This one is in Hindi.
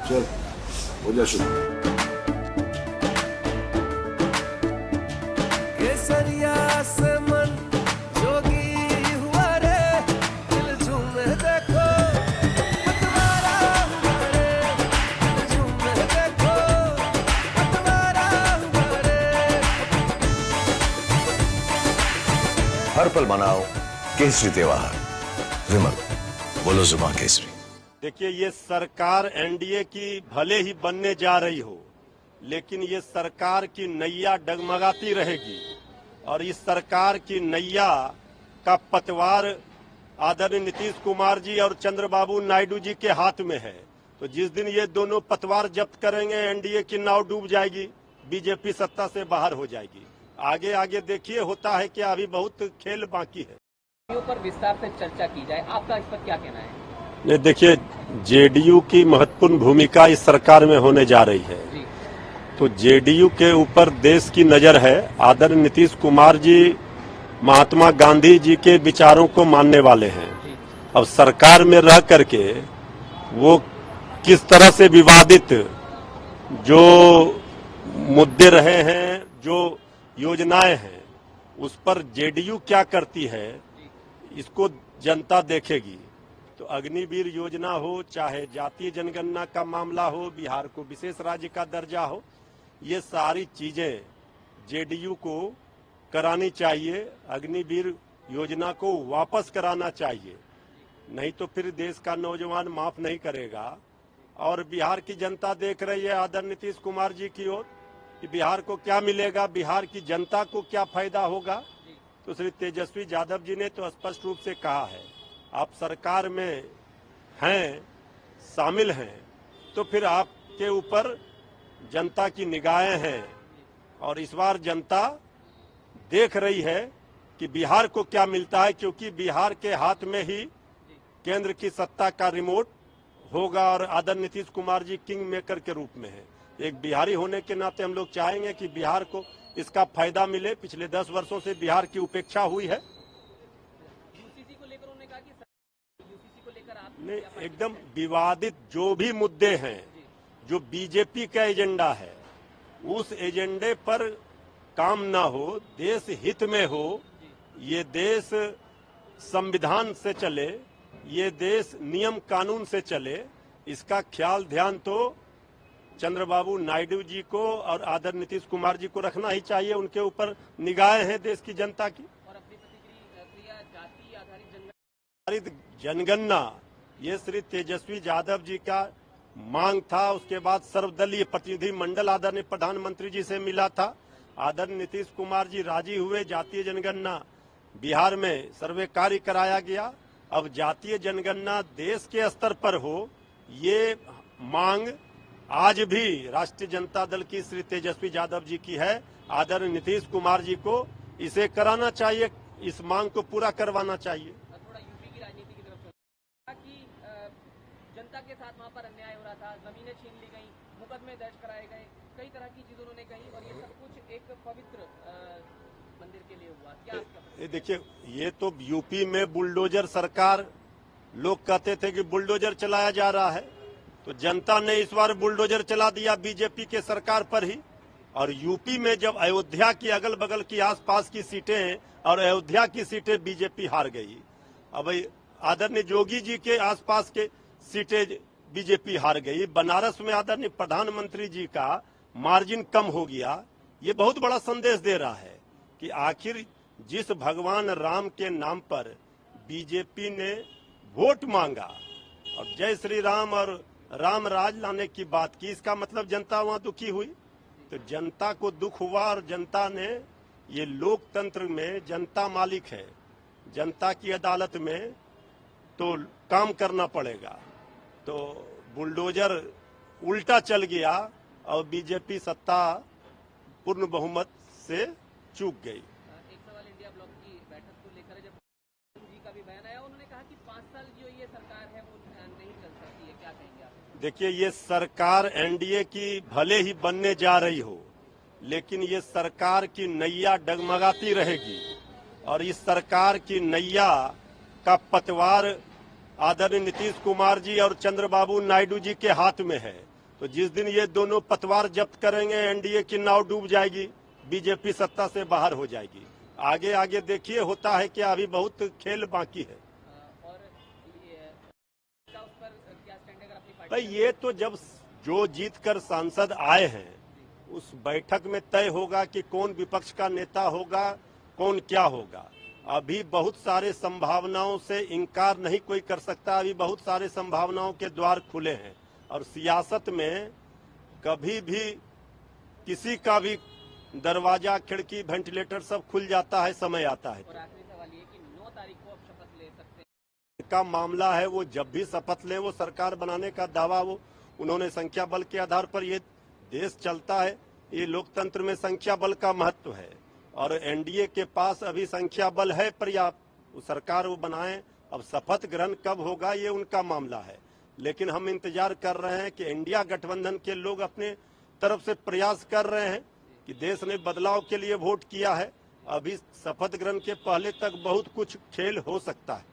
चल हो जा शुरू। केसरिया से मन जोगी हुआ रे, दिल झूमे देखो पतवारा हुआ रे, दिल झूमे देखो पतवारा हुआ रे। हर पल मनाओ केसरी त्योहार। विमल, बोलो जुमा केसरी। देखिए, ये सरकार एनडीए की भले ही बनने जा रही हो, लेकिन ये सरकार की नैया डगमगाती रहेगी और इस सरकार की नैया का पतवार आदरणीय नीतीश कुमार जी और चंद्रबाबू नायडू जी के हाथ में है। तो जिस दिन ये दोनों पतवार जब्त करेंगे, एनडीए की नाव डूब जाएगी, बीजेपी सत्ता से बाहर हो जाएगी। आगे आगे देखिए, होता है कि अभी बहुत खेल बाकी है। पर विस्तार से चर्चा की जाए, आपका इस पर क्या कहना है? ये देखिए, जेडीयू की महत्वपूर्ण भूमिका इस सरकार में होने जा रही है। जी। तो जेडीयू के ऊपर देश की नजर है। आदरणीय नीतीश कुमार जी महात्मा गांधी जी के विचारों को मानने वाले हैं। अब सरकार में रह करके वो किस तरह से विवादित जो मुद्दे रहे हैं, जो योजनाएं हैं, उस पर जेडीयू क्या करती है, इसको जनता देखेगी। तो अग्निवीर योजना हो, चाहे जातीय जनगणना का मामला हो, बिहार को विशेष राज्य का दर्जा हो, ये सारी चीजें जेडीयू को करानी चाहिए। अग्निवीर योजना को वापस कराना चाहिए, नहीं तो फिर देश का नौजवान माफ नहीं करेगा। और बिहार की जनता देख रही है आदरणीय नीतीश कुमार जी की ओर कि बिहार को क्या मिलेगा, बिहार की जनता को क्या फायदा होगा। तो श्री तेजस्वी यादव जी ने तो स्पष्ट रूप से कहा है, आप सरकार में हैं, शामिल हैं, तो फिर आपके ऊपर जनता की निगाहें हैं और इस बार जनता देख रही है कि बिहार को क्या मिलता है, क्योंकि बिहार के हाथ में ही केंद्र की सत्ता का रिमोट होगा और आदरणीय नीतीश कुमार जी किंग मेकर के रूप में है। एक बिहारी होने के नाते हम लोग चाहेंगे कि बिहार को इसका फायदा मिले। पिछले 10 वर्षों से बिहार की उपेक्षा हुई है। यूसीसी को लेकर उन्होंने कहा कि यूसीसी को लेकर आप नहीं, एकदम विवादित जो भी मुद्दे हैं, जो बीजेपी का एजेंडा है, उस एजेंडे पर काम ना हो, देश हित में हो, ये देश संविधान से चले, ये देश नियम कानून से चले, इसका ख्याल ध्यान तो चंद्रबाबू नायडू जी को और आदरणीय नीतीश कुमार जी को रखना ही चाहिए। उनके ऊपर निगाहें हैं देश की जनता की। और अपनी प्रतिक्रिया जाति आधारित जनगणना, ये श्री तेजस्वी यादव जी का मांग था। उसके बाद सर्वदलीय प्रतिनिधि मंडल आदरणीय प्रधानमंत्री जी से मिला था। आदरणीय नीतीश कुमार जी राजी हुए, जातीय जनगणना बिहार में सर्वे कार्य कराया गया। अब जातीय जनगणना देश के स्तर पर हो, ये मांग आज भी राष्ट्रीय जनता दल की श्री तेजस्वी यादव जी की है। आदरणीय नीतीश कुमार जी को इसे कराना चाहिए, इस मांग को पूरा करवाना चाहिए। थोड़ा यूपी की राजनीति की तरफ से कि जनता के साथ वहाँ पर अन्याय हो रहा था, जमीनें छीन ली गई, मुकदमे दर्ज कराए गए, कई तरह की चीजें उन्होंने कही और ये सब कुछ एक पवित्र मंदिर के लिए हुआ। क्या देखिए, ये तो यूपी में बुलडोजर सरकार, लोग कहते थे कि बुलडोजर चलाया जा रहा है, तो जनता ने इस बार बुलडोजर चला दिया बीजेपी के सरकार पर ही। और यूपी में जब अयोध्या की अगल बगल की आसपास की सीटें और अयोध्या की सीटें बीजेपी हार गई, अब आदरणीय योगी जी के आसपास के सीटें बीजेपी हार गई, बनारस में आदरणीय प्रधानमंत्री जी का मार्जिन कम हो गया। ये बहुत बड़ा संदेश दे रहा है कि आखिर जिस भगवान राम के नाम पर बीजेपी ने वोट मांगा और जय श्री राम और राम राज लाने की बात की, इसका मतलब जनता वहां दुखी हुई। तो जनता को दुख हुआ और जनता ने, ये लोकतंत्र में जनता मालिक है, जनता की अदालत में तो काम करना पड़ेगा। तो बुलडोजर उल्टा चल गया और बीजेपी सत्ता पूर्ण बहुमत से चूक गई। एक सवाल इंडिया ब्लॉक की बैठक को लेकर, जब जी का भी बयान आया, उन्होंने कहा कि 5 साल जो ये सरकार है वो नहीं चल सकती है, क्या कहेंगे आप? देखिए, ये सरकार एनडीए की भले ही बनने जा रही हो, लेकिन ये सरकार की नैया डगमगाती रहेगी और इस सरकार की नैया का पतवार आदरणीय नीतीश कुमार जी और चंद्रबाबू नायडू जी के हाथ में है। तो जिस दिन ये दोनों पतवार जब्त करेंगे एनडीए की नाव डूब जाएगी, बीजेपी सत्ता से बाहर हो जाएगी। आगे आगे देखिए होता है क्या, अभी बहुत खेल बाकी है। और ये का उस पर क्या स्टैंड है अगर अपनी पार्टी भाई ये तो जब जो जीत कर सांसद आए हैं उस बैठक में तय होगा कि कौन विपक्ष का नेता होगा, कौन क्या होगा। अभी बहुत सारे संभावनाओं से इनकार नहीं कोई कर सकता, अभी बहुत सारे संभावनाओं के द्वार खुले हैं और सियासत में कभी भी किसी का भी दरवाजा, खिड़की, वेंटिलेटर सब खुल जाता है, समय आता है। और आखिरी सवाल ये कि 9 तारीख को आप शपथ ले सकते हैं। का मामला है, वो जब भी शपथ ले, वो सरकार बनाने का दावा वो उन्होंने संख्या बल के आधार पर ये देश चलता है। ये लोकतंत्र में संख्या बल का महत्व है और एनडीए के पास अभी संख्या बल है पर्याप्त, वो सरकार वो बनाए। अब शपथ ग्रहण कब होगा ये उनका मामला है, लेकिन हम इंतजार कर रहे हैं कि इंडिया गठबंधन के लोग अपने तरफ से प्रयास कर रहे हैं कि देश ने बदलाव के लिए वोट किया है। अभी शपथ ग्रहण के पहले तक बहुत कुछ खेल हो सकता है।